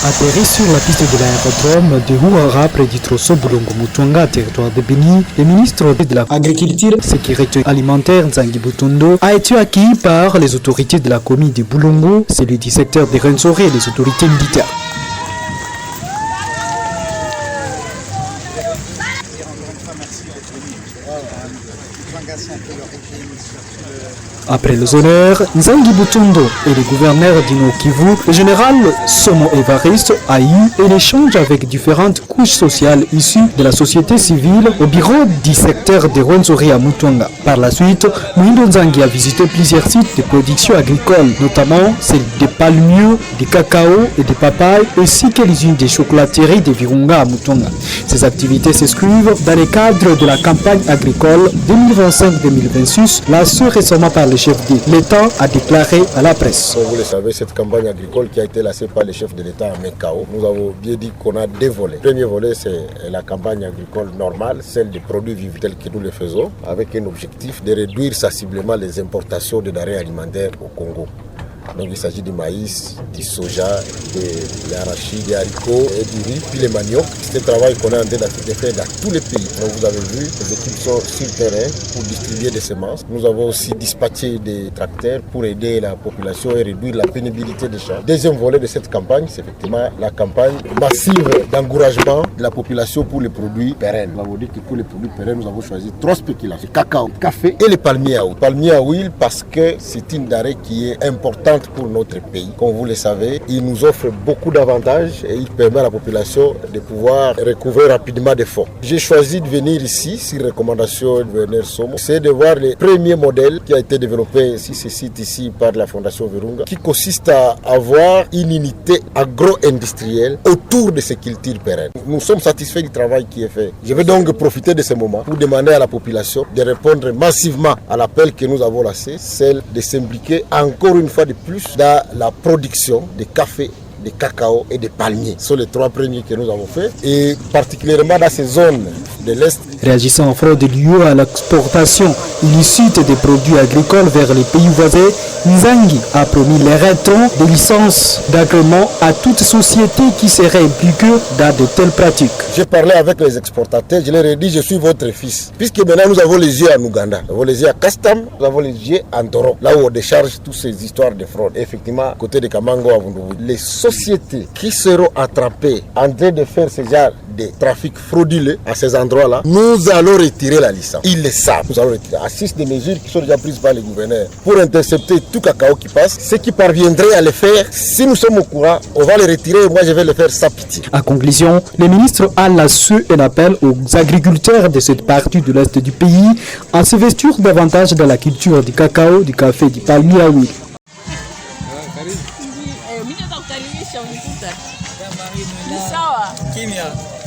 Atterri sur la piste de l'aérodrome de Huara près du Trosso Bulongo Mutuanga, territoire de Béni, le ministre de l'Agriculture et Sécurité alimentaire Nzangi Butondo a été accueilli par les autorités de la commune de Bulongo, celui du secteur de Rwenzori et les autorités militaires. Après les honneurs, Nzangi Butondo et le gouverneur d'Ino Kivu, le général Somo Evariste a eu un échange avec différentes couches sociales issues de la société civile au bureau du secteur de Rwenzori à Mutuanga. Par la suite, Muindo Nzangi a visité plusieurs sites de production agricole, notamment celles de palmiers, de cacao et de papaye, ainsi que les unes des chocolateries de Virunga à Mutuanga. Ces activités s'inscrivent dans le cadre de la campagne agricole 2025-2026, lancée récemment par le chef de l'État, a déclaré à la presse. Comme vous le savez, cette campagne agricole qui a été lancée par le chef de l'État à Mekao, nous avons bien dit qu'on a deux volets. Le premier volet, c'est la campagne agricole normale, celle des produits vivants tels que nous le faisons, avec un objectif de réduire sensiblement les importations de denrées alimentaires au Congo. Donc il s'agit du maïs, du soja, de l'arachide, des haricots et du riz, puis les maniocs. C'est un travail qu'on est en train de faire dans tous les pays. Donc vous avez vu, les équipes sont sur le terrain pour distribuer des semences. Nous avons aussi dispatché des tracteurs pour aider la population et réduire la pénibilité des champs. Deuxième volet de cette campagne, c'est effectivement la campagne massive d'encouragement de la population pour les produits pérennes. Nous avons dit que pour les produits pérennes, nous avons choisi 3 spéculations: le cacao, le café et les palmiers à huile. Palmiers à huile parce que c'est une denrée qui est importante pour notre pays. Comme vous le savez, il nous offre beaucoup d'avantages et il permet à la population de pouvoir recouvrer rapidement des fonds. J'ai choisi de venir ici, sur recommandation du gouverneur Somo, c'est de voir le premier modèle qui a été développé sur ce site ici par la Fondation Virunga, qui consiste à avoir une unité agro-industrielle autour de ces cultures pérennes. Nous sommes satisfaits du travail qui est fait. Je vais donc profiter de ce moment pour demander à la population de répondre massivement à l'appel que nous avons lancé, celle de s'impliquer encore une fois de plus dans la production de café, de cacao et de palmiers. Ce sont les 3 premiers que nous avons faits, et particulièrement dans ces zones de l'Est. Réagissant aux fraudes liées à l'exportation illicite des produits agricoles vers les pays voisins, Nzangi a promis les retraits des licences d'agrément à toute société qui serait impliquée dans de telles pratiques. J'ai parlé avec les exportateurs, je leur ai dit: je suis votre fils. Puisque maintenant nous avons les yeux en Ouganda, nous avons les yeux à Kastam, nous avons les yeux en Toro, là où on décharge toutes ces histoires de fraude. Et effectivement, côté de Kamango à Vundouvou, les sociétés qui seront attrapées en train de faire ce genre de trafic frauduleux à ces endroits-là, nous allons retirer la licence. Ils le savent. Nous allons retirer. Assiste des mesures qui sont déjà prises par les gouverneurs pour intercepter tout cacao qui passe. Ceux qui parviendraient à le faire, si nous sommes au courant, on va les retirer et moi je vais le faire sans pitié. À conclusion, le ministre a lancé un appel aux agriculteurs de cette partie de l'Est du pays à s'investir davantage dans la culture du cacao, du café et du palmier à huile. Sawa. Kimya.